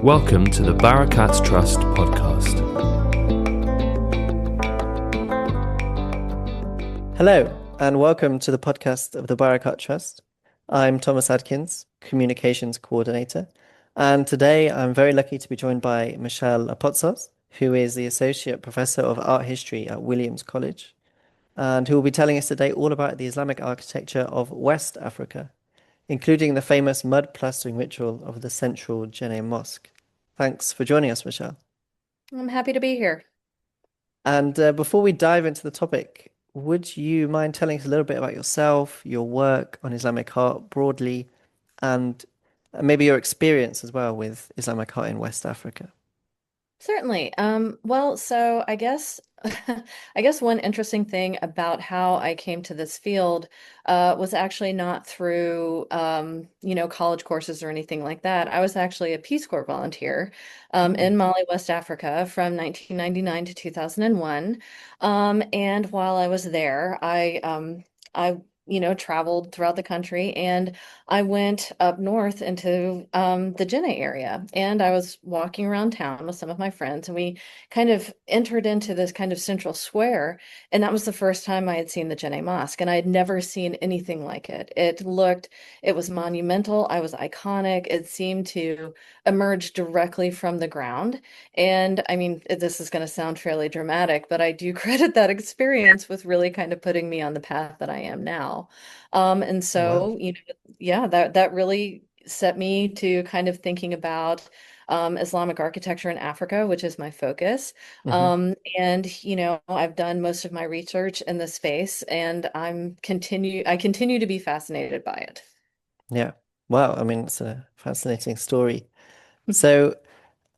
Welcome to the Barakat Trust podcast. Hello, and welcome to the podcast of the Barakat Trust. I'm Thomas Adkins, Communications Coordinator, and today I'm very lucky to be joined by Michelle Apotsos, who is the Associate Professor of Art History at Williams College, and who will be telling us today all about the Islamic architecture of West Africa, including the famous mud plastering ritual of the central Djenné Mosque. Thanks for joining us, Michelle. I'm happy to be here. And before we dive into the topic, would you mind telling us a little bit about yourself, your work on Islamic art broadly, and maybe your experience as well with Islamic art in West Africa? Certainly. So I guess I guess one interesting thing about how I came to this field was actually not through college courses or anything like that. I was actually a Peace Corps volunteer Mm. in Mali, West Africa from 1999 to 2001. And while I was there, I traveled throughout the country and I went up north into the Djenné area, and I was walking around town with some of my friends, and we kind of entered into this kind of central square, and that was the first time I had seen the Djenné Mosque, and I had never seen anything like it. It was monumental. I was iconic. It seemed to emerge directly from the ground, and I mean, this is going to sound fairly dramatic, but I do credit that experience with really kind of putting me on the path that I am now. And Wow. so, yeah, that really set me to kind of thinking about Islamic architecture in Africa, which is my focus. Hmm. I've done most of my research in this space, and I continue to be fascinated by it. Yeah. Wow. I mean, it's a fascinating story. So,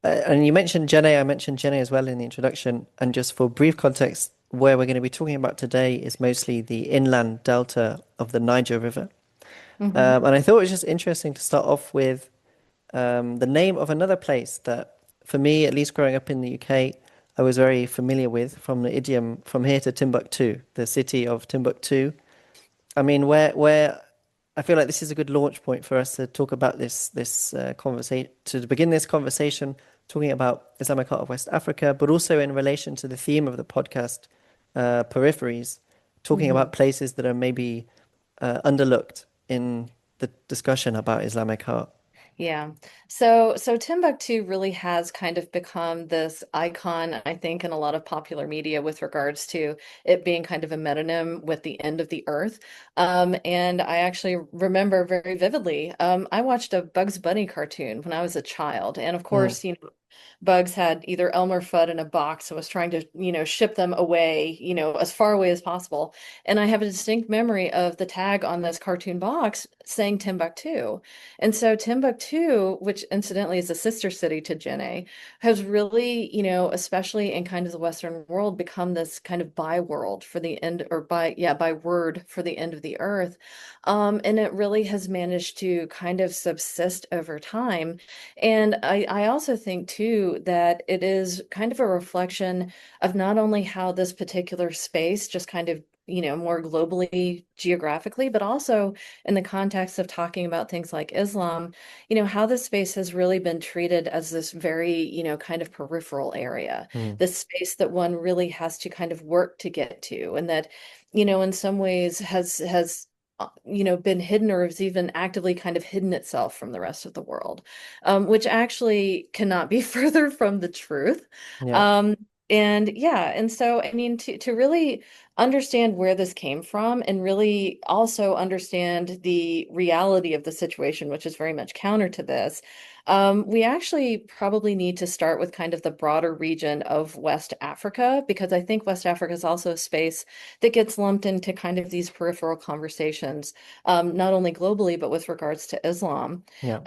and you mentioned Djenné, I mentioned Djenné as well in the introduction. And just for brief context, where we're going to be talking about today is mostly the inland delta of the Niger River. Hmm. And I thought it was just interesting to start off with the name of another place that, for me, at least growing up in the UK, I was very familiar with from the idiom "from here to Timbuktu," the city of Timbuktu. I mean, where I feel like this is a good launch point for us to talk about this conversation, to begin this conversation, talking about Islamic art of West Africa, but also in relation to the theme of the podcast, peripheries, talking Hmm. about places that are maybe underlooked in the discussion about Islamic art. Yeah. So Timbuktu really has kind of become this icon, I think, in a lot of popular media with regards to it being kind of a metonym with the end of the earth. And I actually remember very vividly, I watched a Bugs Bunny cartoon when I was a child. And of Mm, course, Bugs had either Elmer Fudd in a box and was trying to, ship them away, as far away as possible. And I have a distinct memory of the tag on this cartoon box saying Timbuktu. And so Timbuktu, which incidentally is a sister city to Djenné, has really, especially in kind of the Western world, become this kind of byword for the end, or byword for the end of the earth. And it really has managed to kind of subsist over time. And I also think too that it is kind of a reflection of not only how this particular space just kind of, more globally, geographically, but also in the context of talking about things like Islam, how this space has really been treated as this very, kind of peripheral area, mm, this space that one really has to kind of work to get to, and that, in some ways has been hidden or has even actively kind of hidden itself from the rest of the world, which actually cannot be further from the truth. yeah. Um, and yeah, and so I mean to really understand where this came from and really also understand the reality of the situation, which is very much counter to this, we actually probably need to start with kind of the broader region of West Africa, because I think West Africa is also a space that gets lumped into kind of these peripheral conversations, not only globally, but with regards to Islam. Yeah.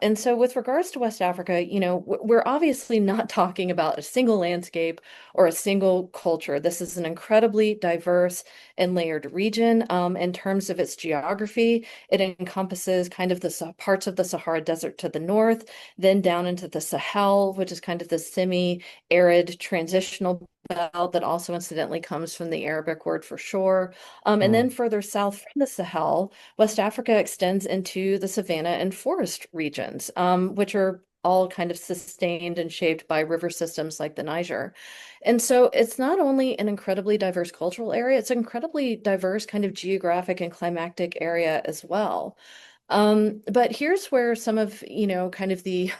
And so with regards to West Africa, we're obviously not talking about a single landscape or a single culture. This is an incredibly diverse and layered region. In terms of its geography, it encompasses kind of the parts of the Sahara Desert to the north, then down into the Sahel, which is kind of the semi-arid transitional belt that also incidentally comes from the Arabic word for shore. And then Mm. further south from the Sahel, West Africa extends into the savanna and forest regions, which are all kind of sustained and shaped by river systems like the Niger. And so it's not only an incredibly diverse cultural area, it's an incredibly diverse kind of geographic and climatic area as well. But here's where some of, kind of the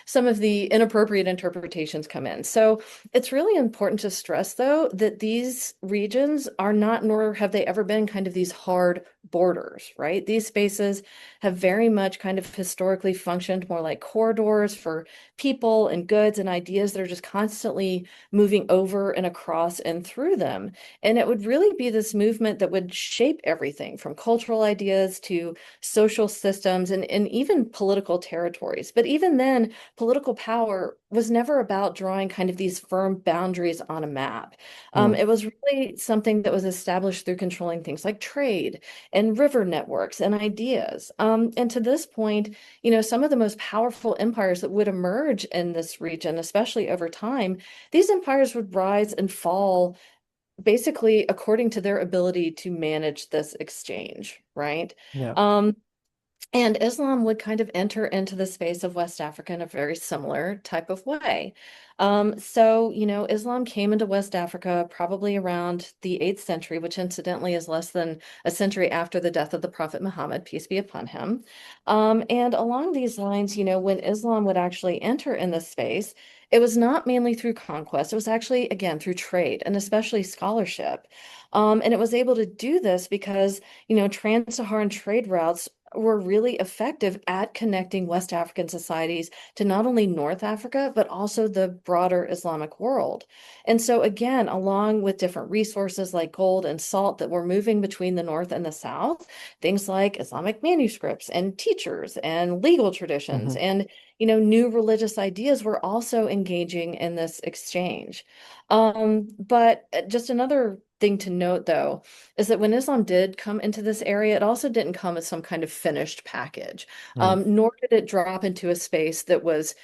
some of the inappropriate interpretations come in. So it's really important to stress, though, that these regions are not, nor have they ever been kind of these hard borders, right? These spaces have very much kind of historically functioned more like corridors for people and goods and ideas that are just constantly moving over and across and through them. And it would really be this movement that would shape everything from cultural ideas to social systems and even political territories. But even then, political power was never about drawing kind of these firm boundaries on a map. Mm. It was really something that was established through controlling things like trade and river networks and ideas. And to this point, some of the most powerful empires that would emerge in this region, especially over time, these empires would rise and fall basically according to their ability to manage this exchange, right? Yeah. Um, and Islam would kind of enter into the space of West Africa in a very similar type of way. So, Islam came into West Africa probably around the 8th century, which incidentally is less than a century after the death of the Prophet Muhammad, peace be upon him. And along these lines, when Islam would actually enter in this space, it was not mainly through conquest. It was actually, again, through trade and especially scholarship. And it was able to do this because, trans-Saharan trade routes were really effective at connecting West African societies to not only North Africa, but also the broader Islamic world. And so, again, along with different resources like gold and salt that were moving between the North and the South, things like Islamic manuscripts and teachers and legal traditions Hmm. and new religious ideas were also engaging in this exchange. But just another thing to note, though, is that when Islam did come into this area, it also didn't come as some kind of finished package, Mm. nor did it drop into a space that was,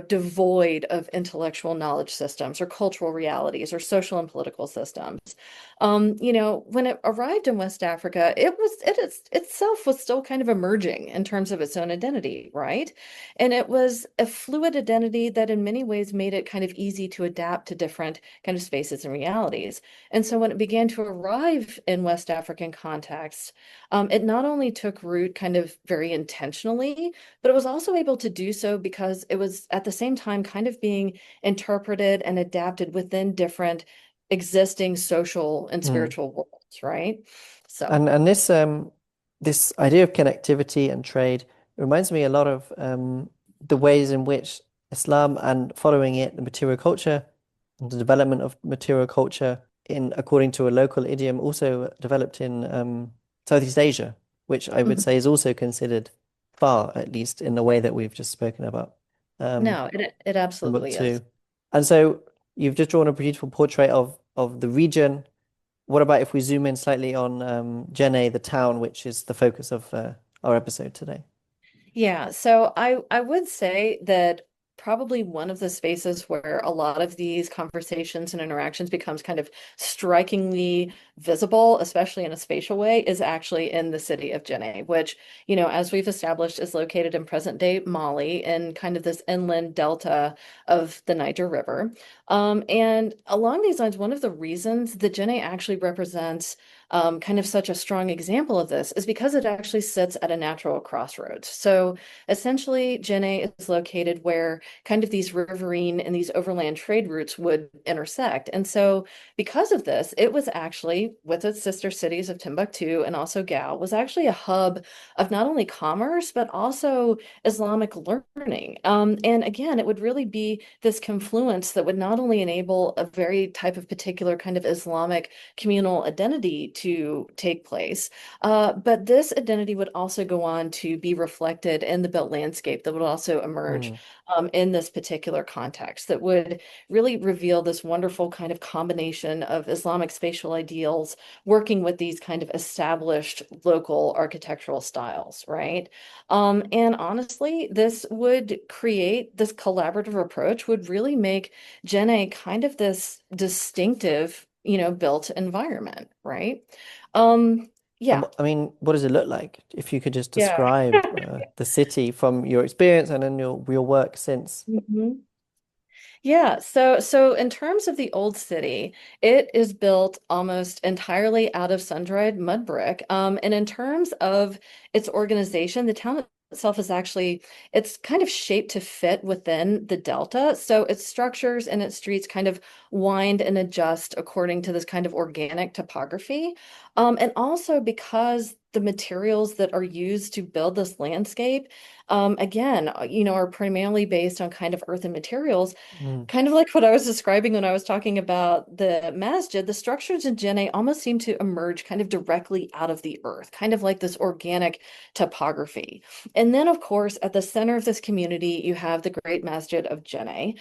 devoid of intellectual knowledge systems or cultural realities or social and political systems. When it arrived in West Africa, itself was still kind of emerging in terms of its own identity, right? And it was a fluid identity that in many ways made it kind of easy to adapt to different kind of spaces and realities. And so when it began to arrive in West African context, it not only took root kind of very intentionally, but it was also able to do so because it was at the same time kind of being interpreted and adapted within different existing social and Mm. spiritual worlds, right? So, And this idea of connectivity and trade reminds me a lot of the ways in which Islam and following it, the material culture and the development of material culture in according to a local idiom also developed in Southeast Asia, which I would mhm. say is also considered far, at least in the way that we've just spoken about. Um, No, it absolutely is. Timbuktu. And so you've just drawn a beautiful portrait of the region. What about if we zoom in slightly on Djenné, the town, which is the focus of our episode today? Yeah, so I would say that probably one of the spaces where a lot of these conversations and interactions becomes kind of strikingly visible, especially in a spatial way, is actually in the city of Djenné, which, as we've established, is located in present day Mali in kind of this inland delta of the Niger River. And along these lines, one of the reasons that Djenné actually represents kind of such a strong example of this is because it actually sits at a natural crossroads. So essentially, Djenné is located where kind of these riverine and these overland trade routes would intersect. And so because of this, it was actually, with its sister cities of Timbuktu and also Gao, was actually a hub of not only commerce, but also Islamic learning. And again, it would really be this confluence that would not only enable a very type of particular kind of Islamic communal identity to take place. But this identity would also go on to be reflected in the built landscape that would also emerge Mm. in this particular context that would really reveal this wonderful kind of combination of Islamic spatial ideals working with these kind of established local architectural styles, right? And honestly, this would create this collaborative approach would really make Djenné kind of this distinctive, built environment, right? Yeah. I mean, what does it look like? If you could just Yeah. describe the city from your experience and then your work since. Mhm. Yeah, so in terms of the old city, it is built almost entirely out of sun-dried mud brick. And in terms of its organization, the town itself is actually it's kind of shaped to fit within the delta. So its structures and its streets kind of wind and adjust according to this kind of organic topography. And also because the materials that are used to build this landscape, again, are primarily based on kind of earthen materials. Mm. Kind of like what I was describing when I was talking about the masjid, the structures in Djenné almost seem to emerge kind of directly out of the earth, kind of like this organic topography. And then, of course, at the center of this community, you have the Great Masjid of Djenné,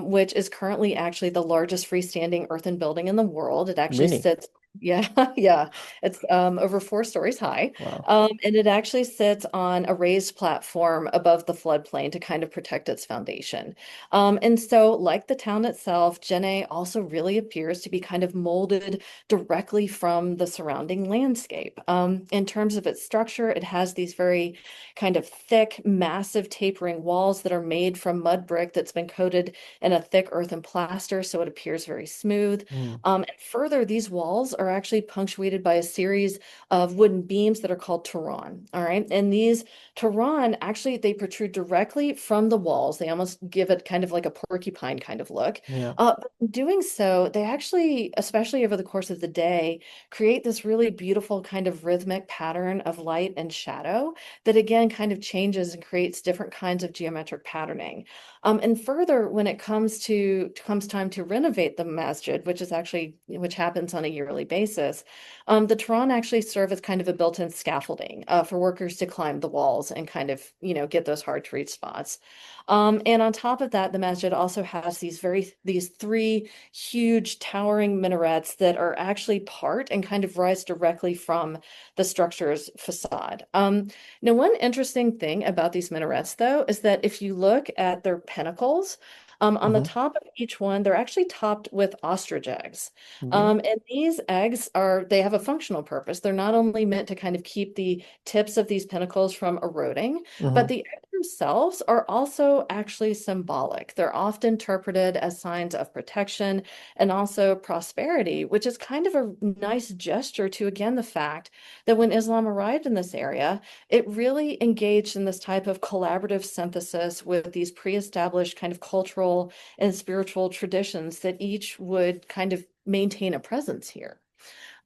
which is currently actually the largest freestanding earthen building in the world. It actually Really? sits, yeah, yeah, it's over 4 stories high. Wow. And it actually sits on a raised platform above the floodplain to kind of protect its foundation. And so, like the town itself, Djenné also really appears to be kind of molded directly from the surrounding landscape. In terms of its structure, it has these very kind of thick, massive tapering walls that are made from mud brick that's been coated in a thick earthen plaster, so it appears very smooth. Mm. And further, these walls are actually punctuated by a series of wooden beams that are called Turan. All right. And these Turan actually they protrude directly from the walls. They almost give it kind of like a porcupine kind of look. Yeah. But in doing so, they actually, especially over the course of the day, create this really beautiful kind of rhythmic pattern of light and shadow that again kind of changes and creates different kinds of geometric patterning. And further, when it comes time to renovate the masjid, which happens on a yearly basis, the Turan actually serve as kind of a built-in scaffolding for workers to climb the walls and kind of, get those hard to reach spots. And on top of that, the masjid also has these three huge towering minarets that are actually part and kind of rise directly from the structure's facade. Now, one interesting thing about these minarets, though, is that if you look at their pinnacles, on the Hmm. top of each one, they're actually topped with ostrich eggs. Yeah. And these eggs they have a functional purpose. They're not only meant to kind of keep the tips of these pinnacles from eroding, but Hmm. the eggs themselves are also actually symbolic. They're often interpreted as signs of protection and also prosperity, which is kind of a nice gesture to, again, the fact that when Islam arrived in this area, it really engaged in this type of collaborative synthesis with these pre-established kind of cultural and spiritual traditions that each would kind of maintain a presence here.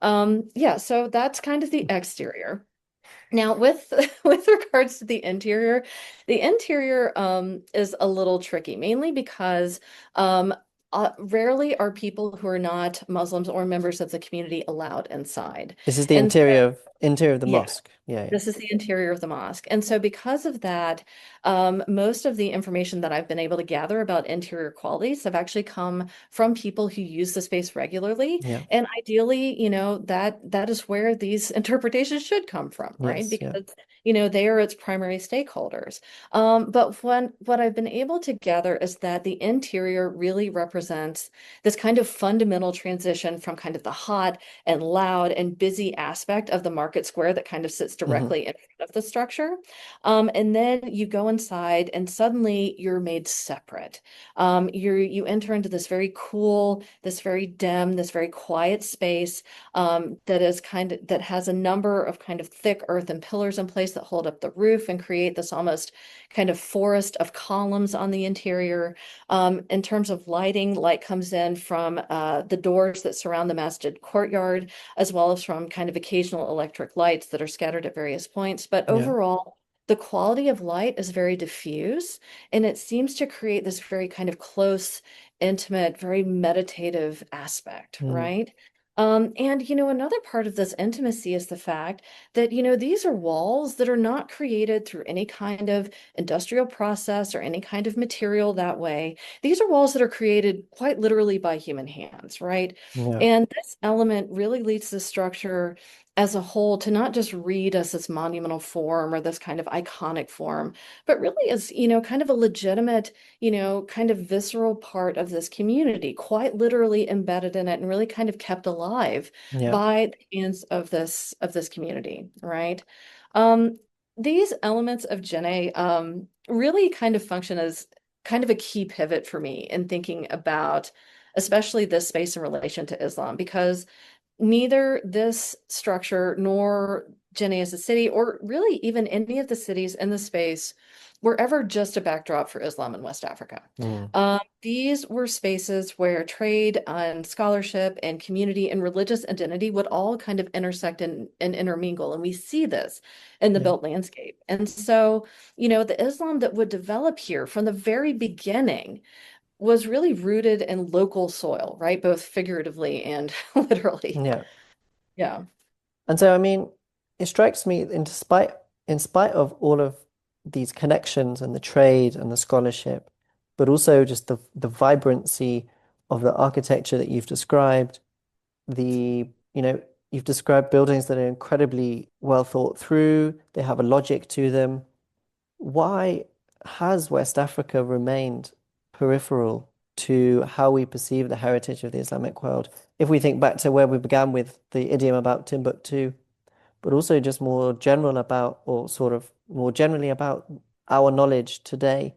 Yeah, so that's kind of the exterior. Now, with with regards to the interior is a little tricky, mainly because rarely are people who are not Muslims or members of the community allowed inside. This is the And so, interior of the yeah. mosque. Yeah, yeah. This is the interior of the mosque. And so because of that, most of the information that I've been able to gather about interior qualities have actually come from people who use the space regularly. Yeah. And ideally, that is where these interpretations should come from, right? Yes, yeah. Because, they are its primary stakeholders. But what I've been able to gather is that the interior really represents this kind of fundamental transition from kind of the hot and loud and busy aspect of the market square that kind of sits Hmm. directly in front of the structure. And then you go inside and suddenly you're made separate. You enter into this very cool, this very dim, this very quiet space that has a number of kind of thick earthen pillars in place that hold up the roof and create this almost kind of forest of columns on the interior. In terms of lighting, light comes in from the doors that surround the masjid courtyard, as well as from kind of occasional electric lights that are scattered at various points. But Yeah. overall, the quality of light is very diffuse, and it seems to create this very kind of close, intimate, very meditative aspect, Mm. right? And, another part of this intimacy is the fact that, these are walls that are not created through any kind of industrial process or any kind of material that way. These are walls that are created quite literally by human hands, right? Yeah. And this element really leads the structure as a whole to not just read as this monumental form or this kind of iconic form, but really as, kind of a legitimate, kind of visceral part of this community, quite literally embedded in it and really kind of kept alive Yeah. by the hands of this community, right? Um, these elements of Djenné really kind of function as kind of a key pivot for me in thinking about especially this space in relation to Islam, because neither this structure nor Djenné as a city, or really even any of the cities in the space, were ever just a backdrop for Islam in West Africa. Mm. These were spaces where trade and scholarship and community and religious identity would all kind of intersect and intermingle. And we see this in the Yeah. built landscape. And so, the Islam that would develop here from the very beginning was really rooted in local soil, right? Both figuratively and literally. Yeah. Yeah. And so, I mean, it strikes me in spite of all of these connections and the trade and the scholarship, but also just the vibrancy of the architecture that you've described, you know, you've described buildings that are incredibly well thought through, they have a logic to them. Why has West Africa remained peripheral to how we perceive the heritage of the Islamic world? If we think back to where we began with the idiom about Timbuktu, but also just more general about, or sort of more generally about our knowledge today,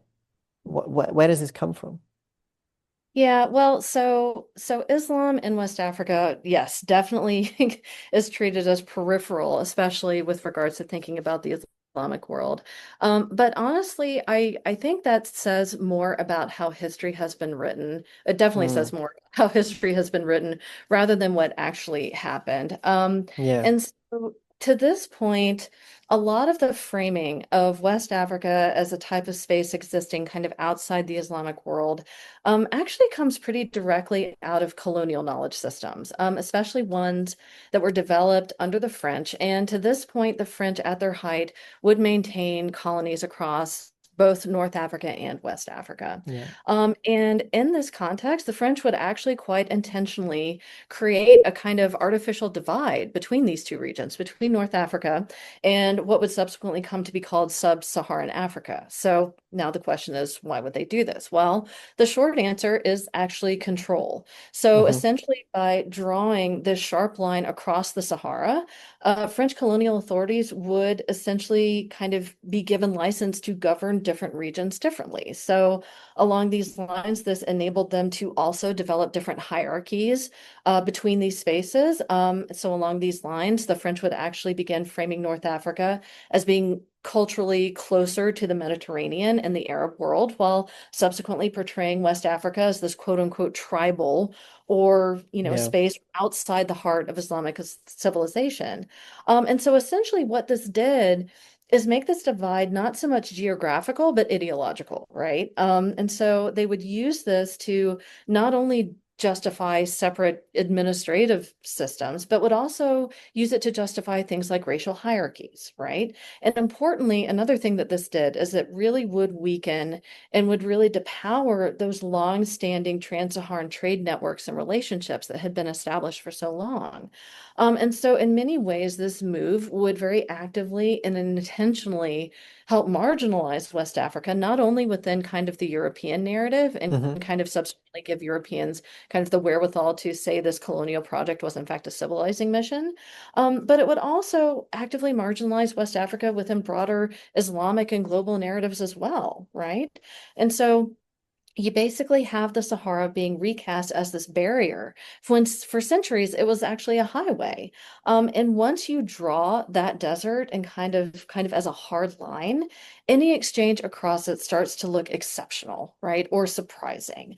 where does this come from? Yeah, well, so Islam in West Africa, yes, definitely is treated as peripheral, especially with regards to thinking about the Islamic world. But honestly, I think that says more about how history has been written. It definitely Mm, says more about how history has been written rather than what actually happened. yeah, And so to this point, a lot of the framing of West Africa as a type of space existing kind of outside the Islamic world actually comes pretty directly out of colonial knowledge systems, especially ones that were developed under the French. And to this point, the French at their height would maintain colonies across both North Africa and West Africa. yeah, And in this context, the French would actually quite intentionally create a kind of artificial divide between these two regions, between North Africa and what would subsequently come to be called sub-Saharan Africa. So now the question is, why would they do this? Well, the short answer is actually control. So hmm, essentially, by drawing this sharp line across the Sahara, French colonial authorities would essentially kind of be given license to govern different regions differently. So along these lines, this enabled them to also develop different hierarchies between these spaces. So along these lines, the French would actually begin framing North Africa as being culturally closer to the Mediterranean and the Arab world, while subsequently portraying West Africa as this quote unquote tribal or, yeah, space outside the heart of Islamic civilization. And so essentially what this did is make this divide not so much geographical, but ideological, right? And so they would use this to not only justify separate administrative systems, but would also use it to justify things like racial hierarchies, right? And importantly, another thing that this did is it really would weaken and would really depower those long-standing trans-Saharan trade networks and relationships that had been established for so long. And so in many ways, this move would very actively and intentionally help marginalize West Africa, not only within kind of the European narrative and hmm, kind of subsequently give Europeans kind of the wherewithal to say this colonial project was in fact a civilizing mission, but it would also actively marginalize West Africa within broader Islamic and global narratives as well, right? And so you basically have the Sahara being recast as this barrier when for centuries it was actually a highway. And once you draw that desert and kind of as a hard line, any exchange across it starts to look exceptional, right? Or surprising.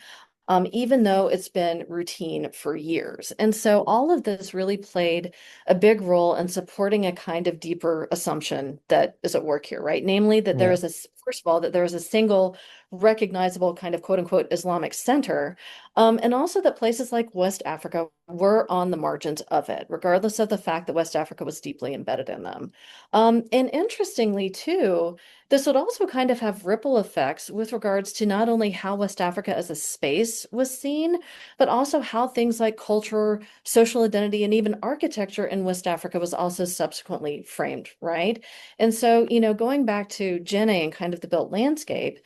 Even though it's been routine for years. And so all of this really played a big role in supporting a kind of deeper assumption that is at work here, right? Namely, that there yeah, is a first of all, that there is a single recognizable kind of quote unquote Islamic center, and also that places like West Africa were on the margins of it, regardless of the fact that West Africa was deeply embedded in them. And interestingly, too, this would also kind of have ripple effects with regards to not only how West Africa as a space was seen, but also how things like culture, social identity, and even architecture in West Africa was also subsequently framed, right? And so, going back to Djenné and kind of the built landscape,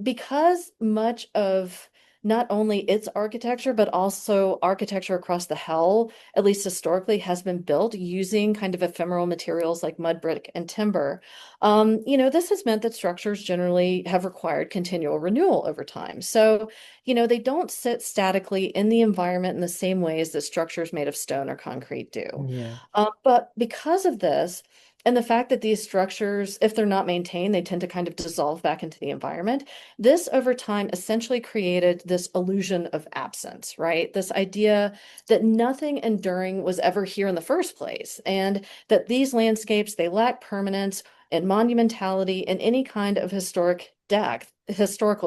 because much of not only its architecture, but also architecture across the Hell, at least historically, has been built using kind of ephemeral materials like mud, brick, and timber. This has meant that structures generally have required continual renewal over time. So, they don't sit statically in the environment in the same ways that structures made of stone or concrete do. Yeah. But because of this, and the fact that these structures, if they're not maintained, they tend to kind of dissolve back into the environment. This over time essentially created this illusion of absence, right? This idea that nothing enduring was ever here in the first place, and that these landscapes, they lack permanence and monumentality and any kind of historical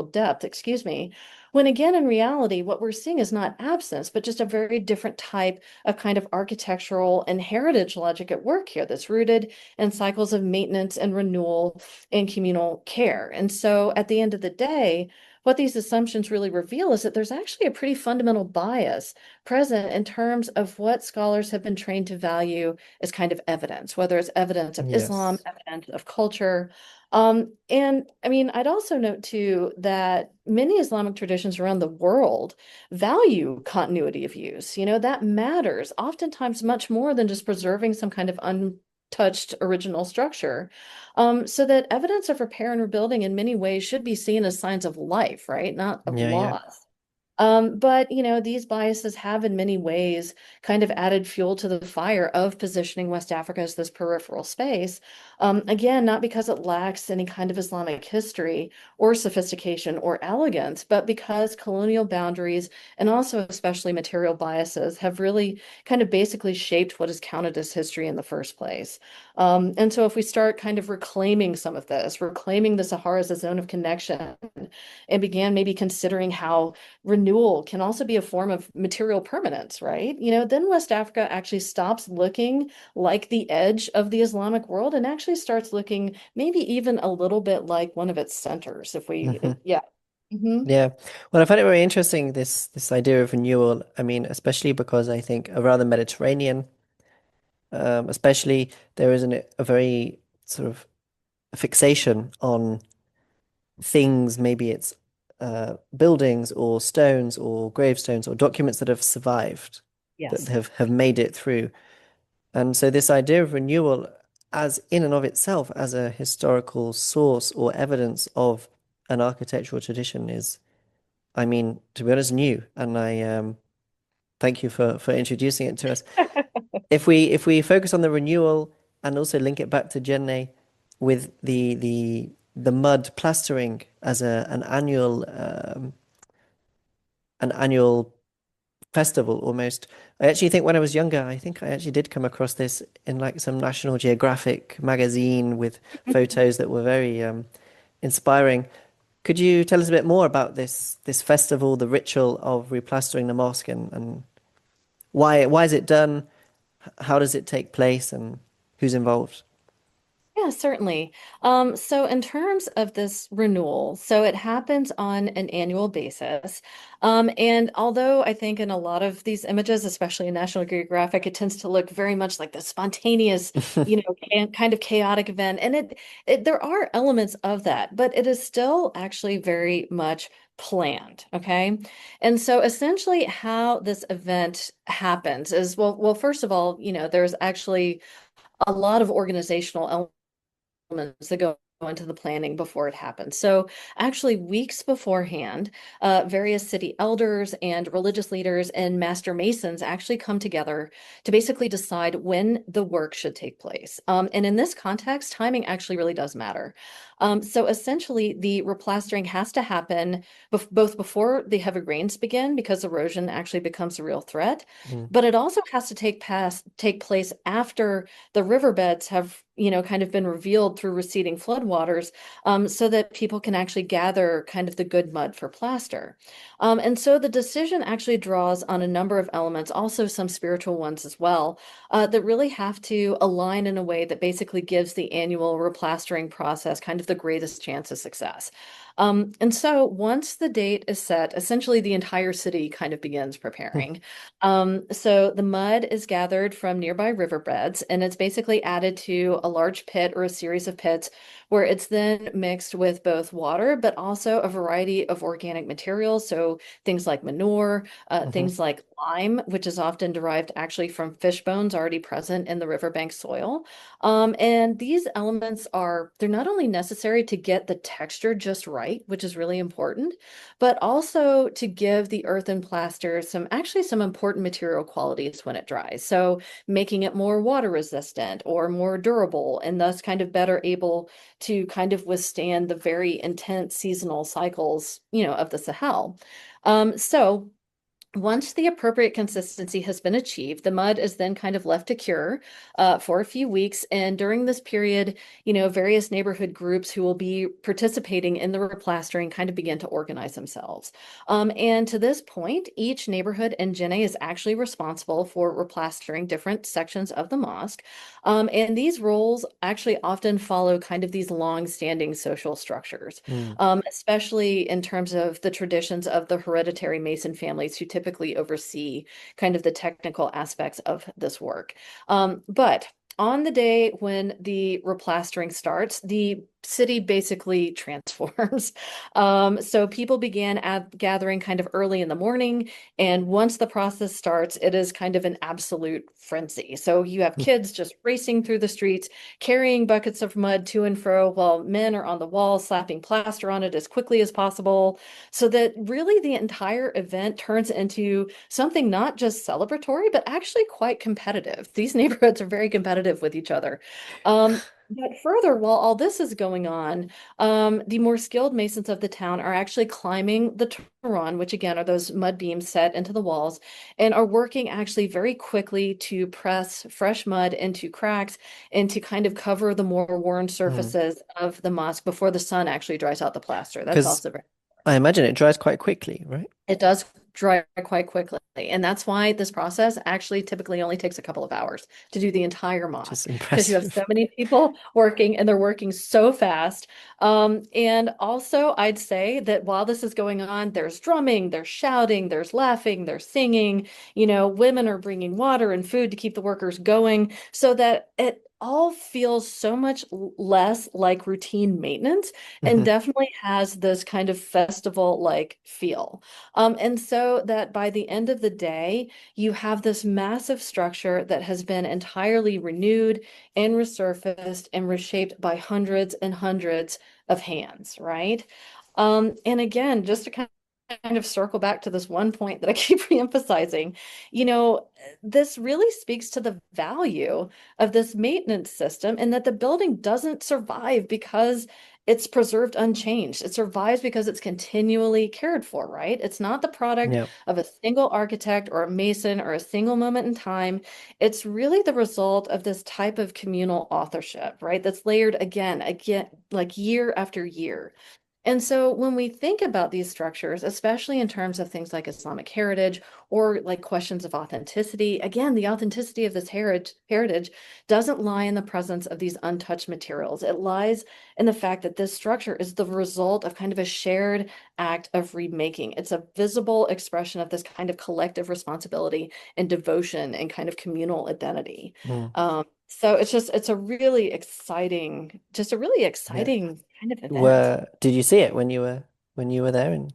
depth, excuse me. When again, in reality, what we're seeing is not absence, but just a very different type of kind of architectural and heritage logic at work here that's rooted in cycles of maintenance and renewal and communal care. And so at the end of the day, what these assumptions really reveal is that there's actually a pretty fundamental bias present in terms of what scholars have been trained to value as kind of evidence, whether it's evidence of Islam, Yes. evidence of culture. And I mean, I'd also note too that many Islamic traditions around the world value continuity of use. That matters oftentimes much more than just preserving some kind of untouched original structure. So that evidence of repair and rebuilding in many ways should be seen as signs of life, right? Not of Yeah, yeah. loss. But these biases have in many ways kind of added fuel to the fire of positioning West Africa as this peripheral space. Again, not because it lacks any kind of Islamic history or sophistication or elegance, but because colonial boundaries and also especially material biases have really kind of basically shaped what is counted as history in the first place. And so if we start kind of reclaiming some of this, reclaiming the Sahara as a zone of connection, and began maybe considering how renewal can also be a form of material permanence, right? Then West Africa actually stops looking like the edge of the Islamic world and actually starts looking maybe even a little bit like one of its centers, Hmm. yeah. Hmm. Yeah. Well, I find it very interesting, this idea of renewal. I mean, especially because I think around the Mediterranean, especially there is a very sort of fixation on things, maybe it's buildings or stones or gravestones or documents that have survived, that Yes. have made it through. And so this idea of renewal as in and of itself as a historical source or evidence of an architectural tradition is, I mean, to be honest, new. And I thank you for introducing it to us. If we focus on the renewal and also link it back to Jenne with the mud plastering as an annual festival almost. I actually think when I was younger, I think I actually did come across this in like some National Geographic magazine with photos that were very inspiring. Could you tell us a bit more about this festival, the ritual of replastering the mosque, and why is it done? How does it take place, and who's involved? Yeah, certainly. So in terms of this renewal, so it happens on an annual basis. And although I think in a lot of these images, especially in National Geographic, it tends to look very much like the spontaneous, kind of chaotic event. And there are elements of that, but it is still actually very much planned. Okay. And so essentially how this event happens is, well, first of all, there's actually a lot of organizational elements that go into the planning before it happens. So actually weeks beforehand, various city elders and religious leaders and master masons actually come together to basically decide when the work should take place. And in this context, timing actually really does matter. So essentially the replastering has to happen both before the heavy rains begin because erosion actually becomes a real threat, Mm. but it also has to take place after the riverbeds have kind of been revealed through receding floodwaters, so that people can actually gather kind of the good mud for plaster. And so the decision actually draws on a number of elements, also some spiritual ones as well, that really have to align in a way that basically gives the annual replastering process kind of the greatest chance of success. And so once the date is set, essentially the entire city kind of begins preparing. So the mud is gathered from nearby riverbeds and it's basically added to a large pit or a series of pits where it's then mixed with both water, but also a variety of organic materials. So things like manure, Hmm. things like lime, which is often derived actually from fish bones already present in the riverbank soil. And these elements they're not only necessary to get the texture just right, which is really important, but also to give the earthen plaster some important material qualities when it dries. So making it more water resistant or more durable, and thus kind of better able to kind of withstand the very intense seasonal cycles, of the Sahel. So once the appropriate consistency has been achieved, the mud is then kind of left to cure for a few weeks. And during this period, various neighborhood groups who will be participating in the replastering kind of begin to organize themselves. And to this point, each neighborhood in Djenné is actually responsible for replastering different sections of the mosque. And these roles actually often follow kind of these long-standing social structures, Mm. especially in terms of the traditions of the hereditary Mason families who typically oversee kind of the technical aspects of this work. But on the day when the replastering starts, the city basically transforms. So people began gathering kind of early in the morning, and once the process starts, it is kind of an absolute frenzy. So you have kids just racing through the streets, carrying buckets of mud to and fro, while men are on the wall slapping plaster on it as quickly as possible, so that really the entire event turns into something not just celebratory, but actually quite competitive. These neighborhoods are very competitive with each other. But further, while all this is going on, the more skilled masons of the town are actually climbing the Turon, which again are those mud beams set into the walls, and are working actually very quickly to press fresh mud into cracks and to kind of cover the more worn Mm. surfaces of the mosque before the sun actually dries out the plaster. That's Because also very I imagine it dries quite quickly, right? it does dry quite quickly. And that's why this process actually typically only takes a couple of hours to do the entire Which is mosque because you have impressive. so many people working and they're working so fast. And also, I'd say that while this is going on, there's drumming, there's shouting, there's laughing, there's singing. Women are bringing water and food to keep the workers going so that it all feels so much less like routine maintenance and Hmm. definitely has this kind of festival-like feel. And so that by the end of the day, you have this massive structure that has been entirely renewed and resurfaced and reshaped by hundreds and hundreds of hands, right? And again, just to kind of circle back to this one point that I keep reemphasizing, you know, this really speaks to the value of this maintenance system and that the building doesn't survive because it's preserved unchanged. It survives because it's continually cared for, right? It's not the product Yeah. of a single architect or a mason or a single moment in time. It's really the result of this type of communal authorship, right? That's layered again, like year after year. And so when we think about these structures, especially in terms of things like Islamic heritage or like questions of authenticity, again, the authenticity of this heritage doesn't lie in the presence of these untouched materials. It lies in the fact that this structure is the result of kind of a shared act of remaking. It's a visible expression of this kind of collective responsibility and devotion and kind of communal identity. Mm. So it's just a really Yeah. exciting kind of event. Did you see it when you were there? And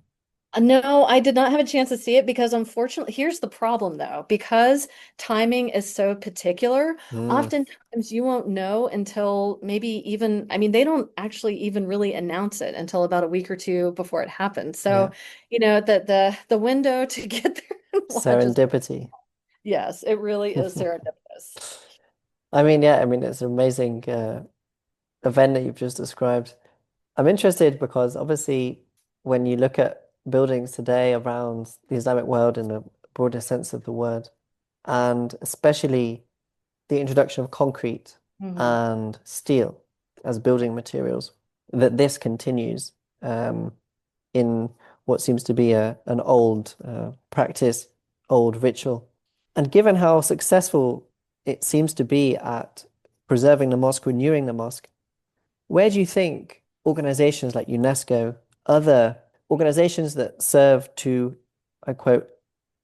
No, I did not have a chance to see it because unfortunately, here's the problem though, because timing is so particular, mm, oftentimes you won't know until maybe even, I mean, they don't actually even really announce it until about a week or two before it happens. yeah, So, the window to get there and watch is, serendipity. yes, it really is serendipitous. I mean, yeah, I mean, it's an amazing event that you've just described. I'm interested because obviously, when you look at buildings today around the Islamic world in a broader sense of the word, and especially the introduction of concrete. Hmm. and steel as building materials, that this continues um, in what seems to be an old practice, old ritual. And given how successful it seems to be at preserving the mosque, renewing the mosque, where do you think organizations like UNESCO, other organizations that serve to, I quote,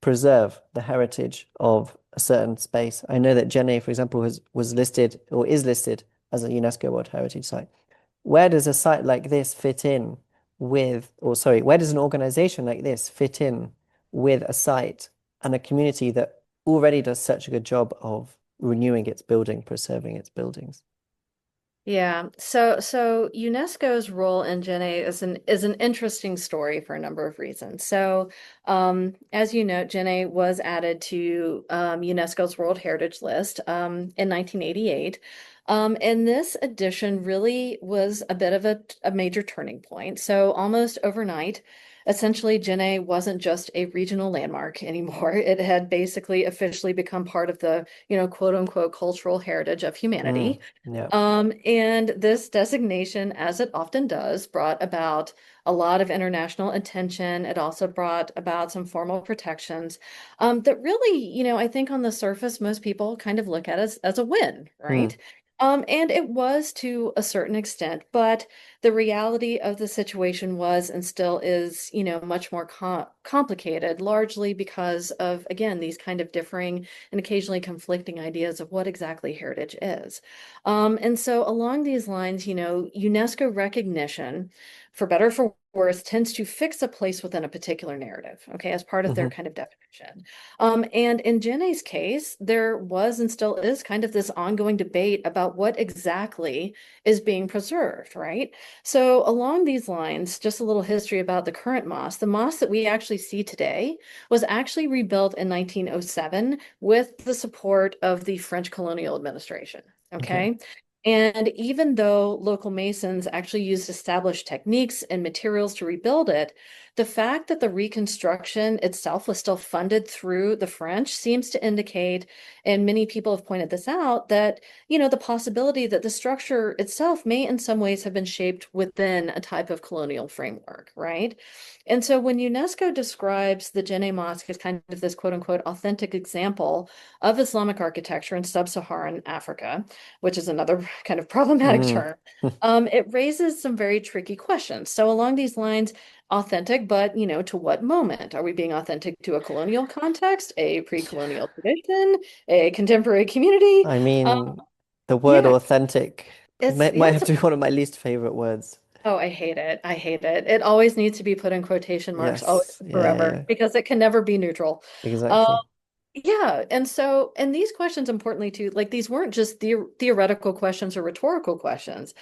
preserve the heritage of a certain space? I know that Djenné, for example, was listed or is listed as a UNESCO World Heritage Site. Where does a site like this fit in with, or sorry, where does an organization like this fit in with a site and a community that already does such a good job of renewing its building, preserving its buildings? Yeah. So UNESCO's role in Djenné is an interesting story for a number of reasons. So as you know, Djenné was added to UNESCO's World Heritage List in 1988. And this addition really was a bit of a major turning point. So almost overnight, essentially, Djenné wasn't just a regional landmark anymore. It had basically officially become part of the, quote unquote, cultural heritage of Mm, humanity. yeah. And this designation, as it often does, brought about a lot of international attention. It also brought about some formal protections that really, I think on the surface, most people kind of look at as a win, Mm, right? And it was to a certain extent, but the reality of the situation was and still is, much more complicated, largely because of, again, these kind of differing and occasionally conflicting ideas of what exactly heritage is. And so along these lines, UNESCO recognition, for better or for worse, tends to fix a place within a particular narrative, okay, as part of their hmm kind of definition. And in Jenny's case, there was and still is kind of this ongoing debate about what exactly is being preserved, right? So along these lines, just a little history about the current mosque. The mosque that we actually see today was actually rebuilt in 1907 with the support of the French colonial administration. Okay. Okay. And even though local masons actually used established techniques and materials to rebuild it, the fact that the reconstruction itself was still funded through the French seems to indicate, and many people have pointed this out, that, the possibility that the structure itself may in some ways have been shaped within a type of colonial framework, right? And so when UNESCO describes the Djenné Mosque as kind of this quote unquote authentic example of Islamic architecture in sub-Saharan Africa, which is another kind of problematic Mm. term, it raises some very tricky questions. So along these lines, authentic, but to what moment? Are we being authentic to a colonial context, a pre-colonial tradition, a contemporary community? I Um, mean, the word yeah, authentic it's might yeah, have to be one of my least favorite words. oh, I hate it. I hate it. It always needs to be put in quotation marks, always Yes. and Yeah, forever, yeah. because it can never be neutral. Um, Exactly. Yeah, and these questions, importantly too, like these weren't just theoretical questions or rhetorical questions.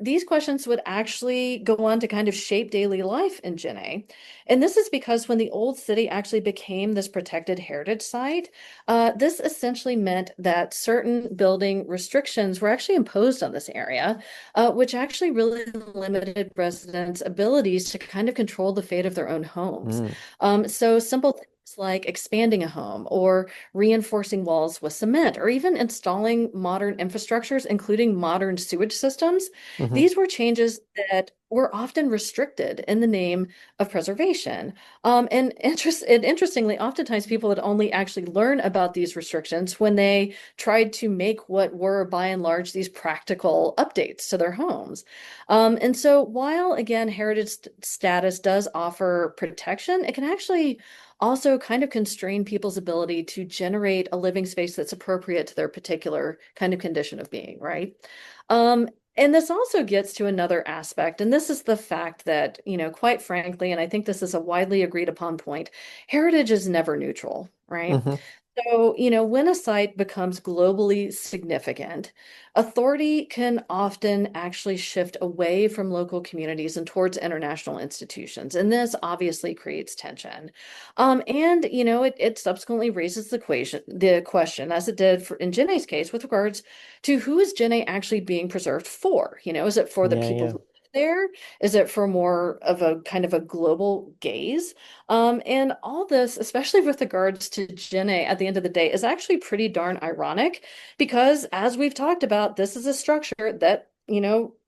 These questions would actually go on to kind of shape daily life in Djenné. And this is because when the old city actually became this protected heritage site, this essentially meant that certain building restrictions were actually imposed on this area, which actually really limited residents' abilities to kind of control the fate of their own homes. Mm, So simple things like expanding a home or reinforcing walls with cement or even installing modern infrastructures, including modern sewage systems. hmm These were changes that were often restricted in the name of preservation. And interestingly, oftentimes people would only actually learn about these restrictions when they tried to make what were by and large these practical updates to their homes. And so while again, heritage status does offer protection, it can actually also kind of constrain people's ability to generate a living space that's appropriate to their particular kind of condition of being, right? And this also gets to another aspect, and this is the fact that, quite frankly, and I think this is a widely agreed upon point, heritage is never neutral, right? hmm So, when a site becomes globally significant, authority can often actually shift away from local communities and towards international institutions. And this obviously creates tension. And, it subsequently raises the question, as it did in Jenne's case, with regards to who is Jenne actually being preserved for? Is it for the Yeah, people yeah. who live there? Is it for more of a kind of a global gaze? And all this, especially with regards to Djenné at the end of the day, is actually pretty darn ironic because, as we've talked about, this is a structure that,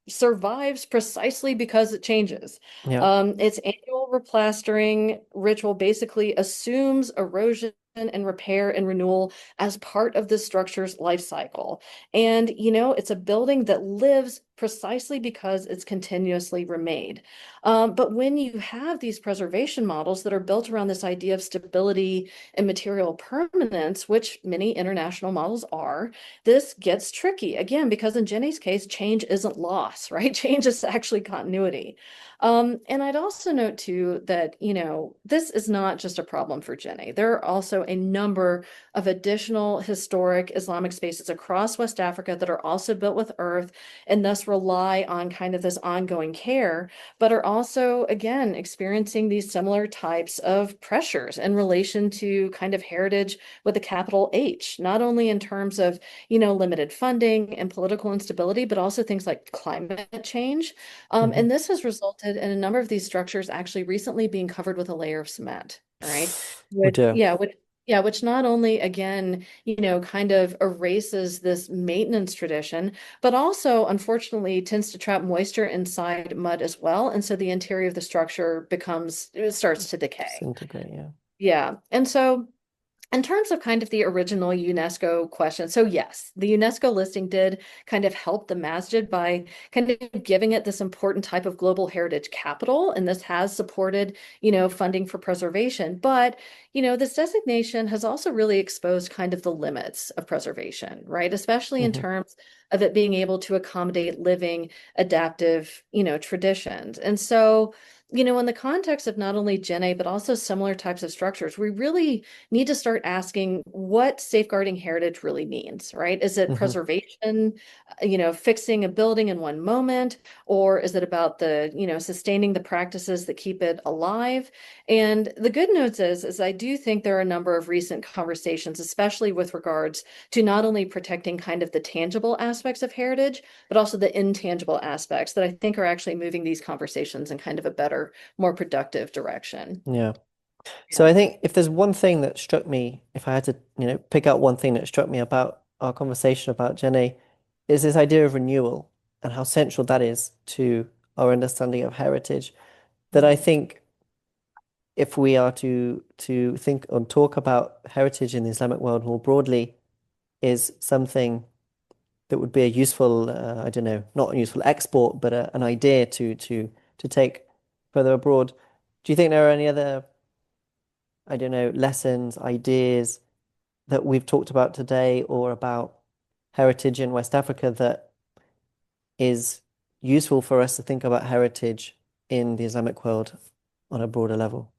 survives precisely because it changes. Yeah. Its annual replastering ritual basically assumes erosion and repair and renewal as part of the structure's life cycle. And, it's a building that lives precisely because it's continuously remade. But when you have these preservation models that are built around this idea of stability and material permanence, which many international models are, this gets tricky again, because in Jenny's case, change isn't loss, right? Change is actually continuity. And I'd also note too that, this is not just a problem for Jenny. There are also a number of additional historic Islamic spaces across West Africa that are also built with earth and thus rely on kind of this ongoing care, but are also, again, experiencing these similar types of pressures in relation to kind of heritage with a capital H, not only in terms of, limited funding and political instability, but also things like climate change. Hmm. And this has resulted in a number of these structures actually recently being covered with a layer of cement, right? Oh Which, dear. yeah, which not only, again, kind of erases this maintenance tradition, but also, unfortunately, tends to trap moisture inside mud as well. And so the interior of the structure it starts to decay. Disintegrate, yeah. Yeah. And so in terms of kind of the original UNESCO question, so yes, the UNESCO listing did kind of help the masjid by kind of giving it this important type of global heritage capital, and this has supported, funding for preservation. But, this designation has also really exposed kind of the limits of preservation, right? Especially in Hmm. terms of it being able to accommodate living, adaptive, traditions. And so, in the context of not only Gen but also similar types of structures, we really need to start asking what safeguarding heritage really means, right? Is it Hmm. preservation, fixing a building in one moment, or is it about the, sustaining the practices that keep it alive? And the good news is I do think there are a number of recent conversations, especially with regards to not only protecting kind of the tangible aspects of heritage, but also the intangible aspects that I think are actually moving these conversations in kind of a better, more productive direction. Yeah. So Yeah. I think if there's one thing that struck me, if I had to, pick out one thing that struck me about our conversation about Jenny, is this idea of renewal and how central that is to our understanding of heritage. That I think if we are to think and talk about heritage in the Islamic world more broadly, is something that would be a useful, I don't know, not a useful export, but an idea to take further abroad. Do you think there are any other, I don't know, lessons, ideas that we've talked about today or about heritage in West Africa that is useful for us to think about heritage in the Islamic world on a broader level?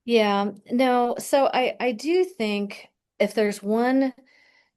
Yeah, no, so I do think if there's one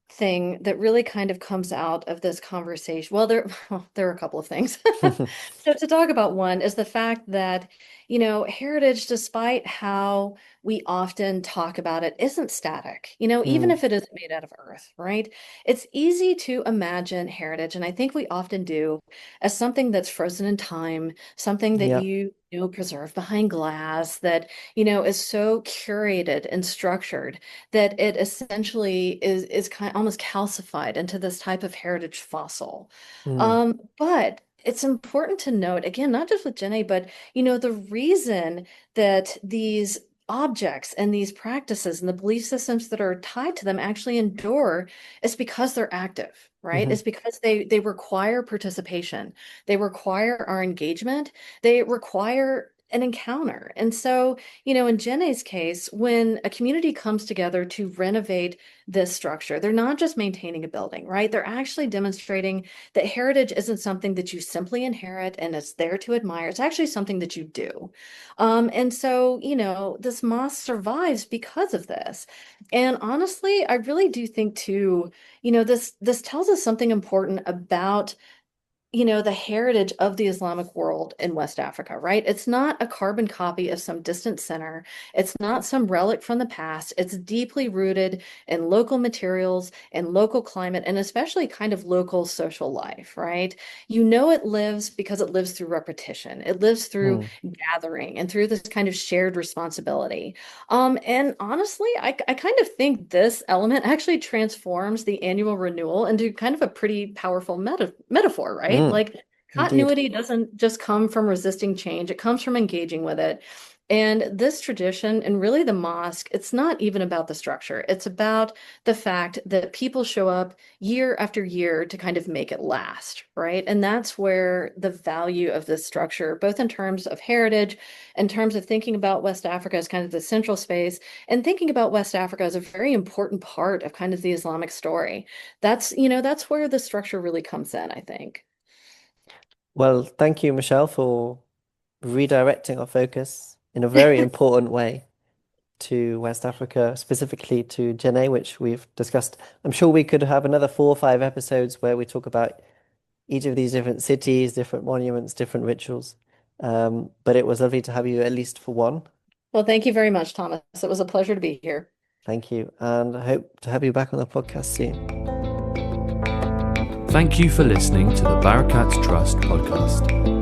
thing that really kind of comes out of this conversation, well, well, there are a couple of things. So to talk about one is the fact that, heritage, despite how we often talk about it, isn't static, even Mm, if it is made out of earth, right? It's easy to imagine heritage, and I think we often do, as something that's frozen in time, something that yeah. preserve behind glass, that, is so curated and structured that it essentially is kind of almost calcified into this type of heritage fossil. Mm, But it's important to note, again, not just with Jenny, but the reason that these objects and these practices and the belief systems that are tied to them actually endure is because they're active, right? hmm. It's because they require participation. They require our engagement. They require an encounter. And so, in Jenny's case, when a community comes together to renovate this structure, they're not just maintaining a building, right? They're actually demonstrating that heritage isn't something that you simply inherit and it's there to admire. It's actually something that you do. And so, this mosque survives because of this. And honestly, I really do think too, this tells us something important about the heritage of the Islamic world in West Africa, right? It's not a carbon copy of some distant center. It's not some relic from the past. It's deeply rooted in local materials and local climate, and especially kind of local social life, right? It lives because it lives through repetition. It lives through Mm, gathering and through this kind of shared responsibility. And honestly, I kind of think this element actually transforms the annual renewal into kind of a pretty powerful metaphor, right? mm, Like indeed. continuity doesn't just come from resisting change, it comes from engaging with it. And this tradition, and really the mosque, it's not even about the structure. It's about the fact that people show up year after year to kind of make it last, right? And that's where the value of this structure, both in terms of heritage, in terms of thinking about West Africa as kind of the central space, and thinking about West Africa as a very important part of kind of the Islamic story. That's where the structure really comes in, I think. Well, thank you, Michelle, for redirecting our focus in a very important way to West Africa, specifically to Djenné, which we've discussed. I'm sure we could have another 4 or 5 episodes where we talk about each of these different cities, different monuments, different rituals. But it was lovely to have you at least for one. Well, thank you very much, Thomas. It was a pleasure to be here. Thank you. And I hope to have you back on the podcast soon. Thank you for listening to the Barakat Trust podcast.